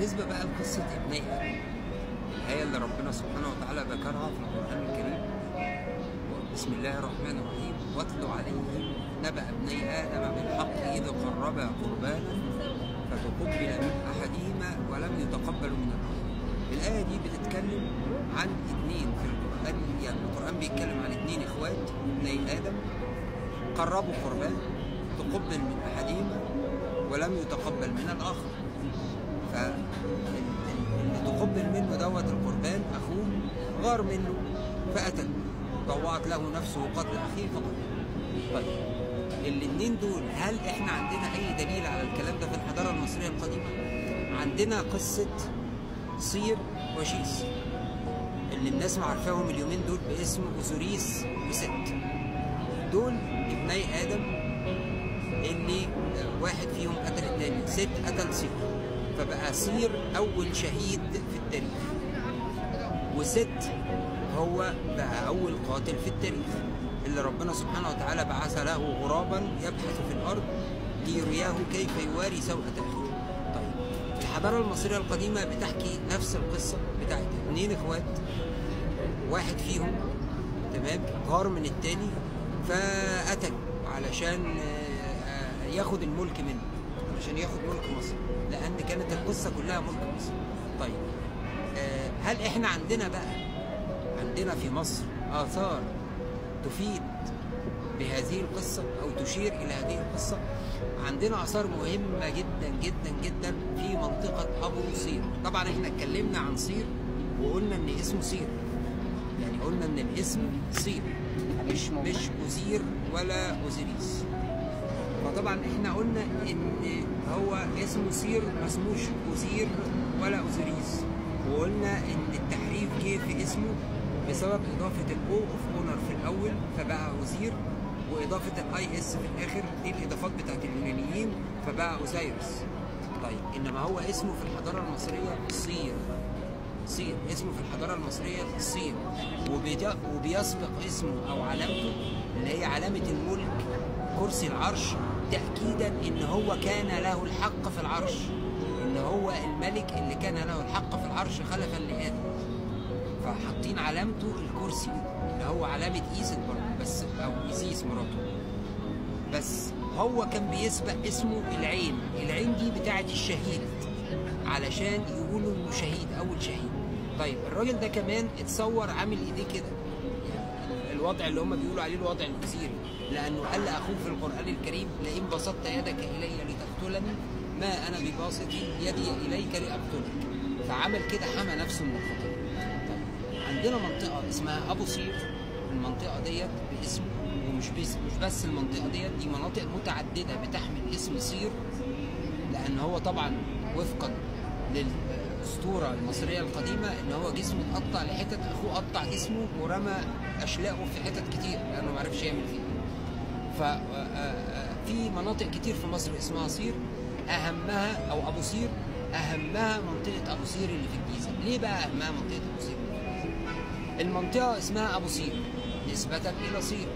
بالنسبة بقى لقصة ابني آدم، الآية اللي ربنا سبحانه وتعالى ذكرها في القرآن الكريم، بسم الله الرحمن الرحيم: واتل عليهم نبأ ابني آدم بالحق إذ قربا قربانا فتقبل من أحدهما ولم يتقبل من الآخر. الآية دي بتتكلم عن اتنين في القرآن، يعني القرآن بيتكلم عن اتنين إخوات ابني آدم قربوا قربان تقبل من أحدهما ولم يتقبل من الآخر. فاللي تقبل منه دوت القربان أخوه غار منه فقتل، طوعت له نفسه قتل أخيه فقتل. طيب الاتنين دول هل احنا عندنا أي دليل على الكلام ده في الحضارة المصرية القديمة؟ عندنا قصة صير وشيس اللي الناس عارفاهم اليومين دول باسم أوزوريس وست. دول ابني آدم اللي واحد فيهم قتل التاني، ست قتل صير، فبقى صير أول شهيد في التاريخ، وست هو بقى أول قاتل في التاريخ اللي ربنا سبحانه وتعالى بعث له غرابا يبحث في الأرض ليرياه كيف يواري سوءة أخيه. طيب الحضارة المصرية القديمة بتحكي نفس القصة بتاعت اتنين اخوات، واحد فيهم تمام غار من التاني فقتل علشان ياخد الملك منه، علشان ياخد ملك مصر، لأن كانت القصة كلها ملك مصر. طيب هل احنا عندنا في مصر آثار تفيد بهذه القصة أو تشير إلى هذه القصة؟ عندنا آثار مهمة جدا جدا جدا في منطقة أبو صير. طبعا احنا اتكلمنا عن صير وقلنا إن اسمه صير، يعني قلنا إن الاسم صير مش أوزير ولا أوزيريس. فطبعا احنا قلنا إن هو اسمه صير ما اسموش أوزير ولا أوزيريس، وقلنا إن التحريف جه في اسمه بسبب إضافة الأو أوف أونر في الأول فبقى أوزير، وإضافة الأي إس في الآخر، دي الإضافات بتاعت اليونانيين فبقى أوزيرس. طيب إنما هو اسمه في الحضارة المصرية صير، اسمه في الحضارة المصرية صير، وبيسبق اسمه أو علامته اللي هي علامة الملك كرسي العرش، تأكيدا إن هو كان له الحق في العرش، إن هو الملك اللي كان له الحق في العرش خلفا لآدم، فحاطين علامته الكرسي اللي هو علامة إيست برضه، بس أو إيزيس مراته. بس هو كان بيسبق اسمه العين دي بتاعت الشهيد علشان يقولوا إنه شهيد، أول شهيد. طيب الراجل ده كمان اتصور عامل إيديه كده، يعني الوضع اللي هم بيقولوا عليه الوضع الأوزيري، لأنه قال لأخوه في القرآن الكريم: لئن بسطت يدك إلي لتقتلني ما أنا بباسط يدي إليك لأقتلك. فعمل كده، حمى نفسه من الخطر. عندنا منطقة اسمها أبو صير، المنطقة ديت باسم، ومش بس المنطقة دي مناطق متعددة بتحمل اسم صير، لأن هو طبعا وفقا للأسطورة المصرية القديمة إن هو جسمه اتقطع لحتت، أخوه قطع جسمه ورمى أشلاءه في حتت كتير لأنه معرفش يعمل فيه. ففي مناطق كتير في مصر اسمها صير، أهمها أو أبو صير أهمها منطقة أبو صير اللي في الجيزة. ليه بقى أهمها منطقة أبو صير؟ المنطقة اسمها أبو صير نسبة إلى صير،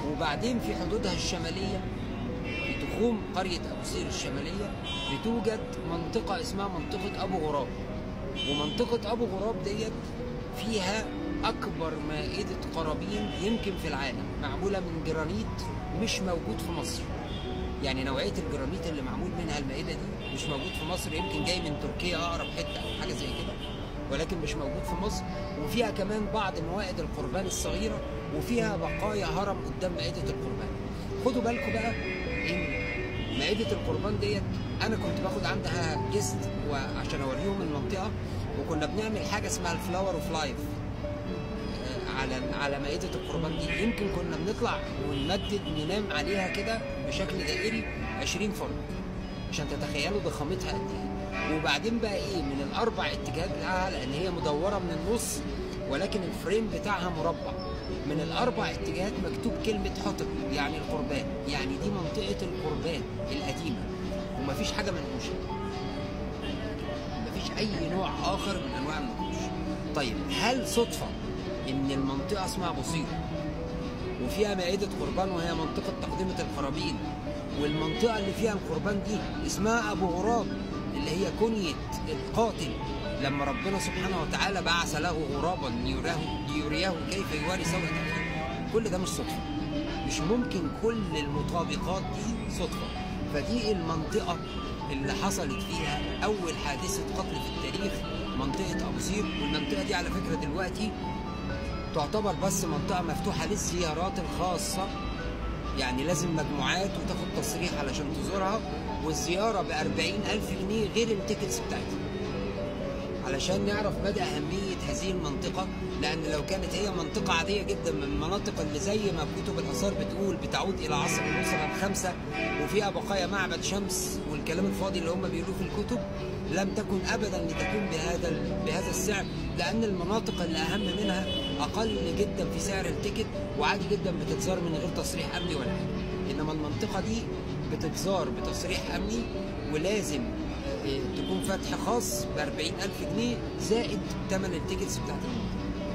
وبعدين في حدودها الشمالية في تخوم قرية أبو صير الشمالية بتوجد منطقة اسمها منطقة أبو غراب، ومنطقة أبو غراب ديت فيها أكبر مائدة قرابين يمكن في العالم، معمولة من جرانيت مش موجود في مصر. يعني نوعية الجرانيت اللي معمول منها المائدة دي مش موجود في مصر، يمكن جاي من تركيا أقرب حتة أو حاجة زي كده، ولكن مش موجود في مصر. وفيها كمان بعض موائد القربان الصغيرة، وفيها بقايا هرم قدام مائدة القربان. خدوا بالكم بقى إن مائدة القربان ديت أنا كنت باخد عندها جست وعشان أوريهم المنطقة، وكنا بنعمل حاجة اسمها الفلاور اوف لايف على مائدة القربان دي. يمكن كنا بنطلع ونمدد ننام عليها كده بشكل دائري 20 فرد عشان تتخيلوا ضخامتها قد ايه. وبعدين بقى ايه من الاربع اتجاهات بتاعها، لان هي مدوره من النص ولكن الفريم بتاعها مربع، من الاربع اتجاهات مكتوب كلمه حطب يعني القربان، يعني دي منطقه القربان القديمه، ومفيش حاجه منقوشه، مفيش اي نوع اخر من انواع النقوش. طيب هل صدفه ان المنطقه اسمها ابو صير وفيها مائده قربان وهي منطقه تقدمه القرابين، والمنطقه اللي فيها القربان دي اسمها ابو غراب اللي هي كنية القاتل لما ربنا سبحانه وتعالى بعث له غرابا ليريه كيف يواري سوءة أخيه. كل ده مش صدفة، مش ممكن كل المطابقات دي صدفة. فدي المنطقة اللي حصلت فيها أول حادثة قتل في التاريخ، منطقة أبو سير. والمنطقة دي على فكرة دلوقتي تعتبر بس منطقة مفتوحة للزيارات الخاصة، يعني لازم مجموعات وتاخد تصريح علشان تزورها، والزيارة ب40,000 جنيه غير التيكتس بتاعتها، علشان نعرف مدى أهمية هذه المنطقة. لأن لو كانت هي منطقة عادية جدا من المناطق اللي زي ما كتب الآثار بتقول بتعود إلى عصر الأسرة الخامسة وفيها بقايا معبد شمس والكلام الفاضي اللي هم بيقولوه في الكتب، لم تكن أبدا لتكون بهذا السعر، لأن المناطق اللي أهم منها أقل جدا في سعر التيكت وعادي جدا بتتزار من غير تصريح أمني ولا حاجة. إنما المنطقة دي بتتزار بتصريح أمني ولازم تكون فتح خاص ب40,000 جنيه زائد ثمن التيكتس بتاعت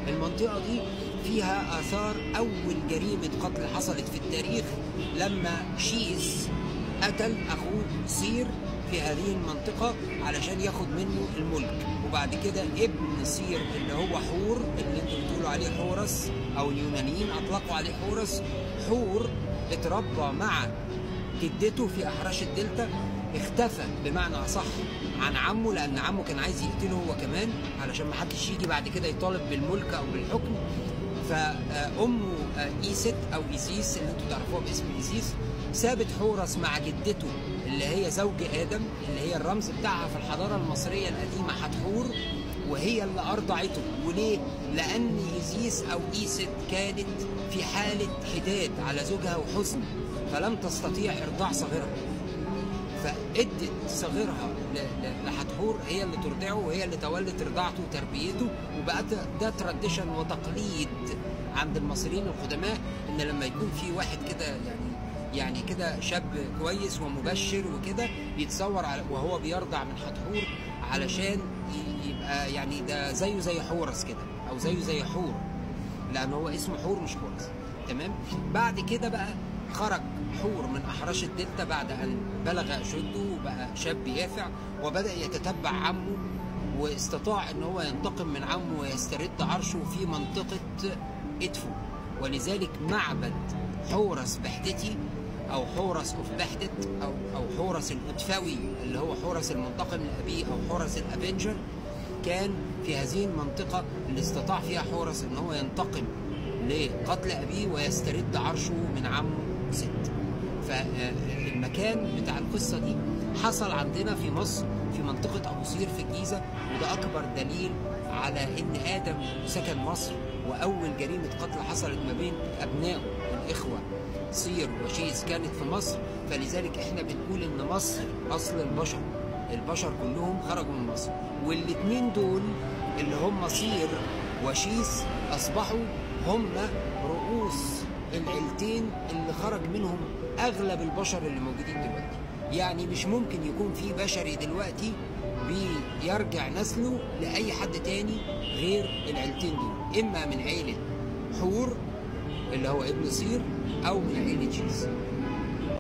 المنطقة دي. فيها آثار أول جريمة قتل حصلت في التاريخ لما شيس قتل أخوه سير في هذه المنطقة علشان ياخد منه الملك. وبعد كده ابن سير اللي هو حور، اللي انتوا بتقولوا عليه حورس أو اليونانيين أطلقوا عليه حورس، حور اتربى مع جدته في أحراش الدلتا، اختفى بمعنى أصح عن عمه لأن عمه كان عايز يقتله هو كمان علشان ما حدش يجي بعد كده يطالب بالملك أو بالحكم. فأمه إيست أو إيسيس اللي انتوا تعرفوها باسم إيسيس سابت حورس مع جدته اللي هي زوج آدم، اللي هي الرمز بتاعها في الحضارة المصرية القديمة حتحور، وهي اللي أرضعته. وليه؟ لأن إيزيس أو إيست كانت في حالة حداد على زوجها وحزن، فلم تستطيع إرضاع صغيرها، فادت صغيرها لحتحور هي اللي ترضعه وهي اللي تولت رضاعته وتربيته. وبقى ده تراديشن وتقليد عند المصريين القدماء، ان لما يكون في واحد كده يعني كده شاب كويس ومبشر وكده بيتصور وهو بيرضع من حتحور علشان يبقى يعني ده زيه زي حورس كده او زيه زي حور، لان هو اسمه حور مش حورس. تمام. بعد كده بقى خرج حور من أحراش الدلتا بعد أن بلغ أشده وبقى شاب يافع، وبدأ يتتبع عمه واستطاع أن هو ينتقم من عمه ويسترد عرشه في منطقة إدفو. ولذلك معبد حورس بحدتي أو حورس أوف بحدت أو حورس الأدفوي اللي هو حورس المنتقم لأبيه أو حورس الأفنجر كان في هذه المنطقة اللي استطاع فيها حورس أن هو ينتقم لقتل أبيه ويسترد عرشه من عمه ست. فالمكان بتاع القصة دي حصل عندنا في مصر في منطقة أبو سير في الجيزة، وده أكبر دليل على إن آدم سكن مصر. وأول جريمة قتل حصلت ما بين أبنائه الإخوة سير وشيس كانت في مصر. فلذلك إحنا بنقول إن مصر أصل البشر كلهم خرجوا من مصر، والاتنين دول اللي هم سير وشيس أصبحوا هم رؤوس العيلتين اللي خرج منهم اغلب البشر اللي موجودين دلوقتي. يعني مش ممكن يكون في بشري دلوقتي بيرجع نسله لاي حد تاني غير العيلتين دول، اما من عيله حور اللي هو ابن سير او من عيله شيس.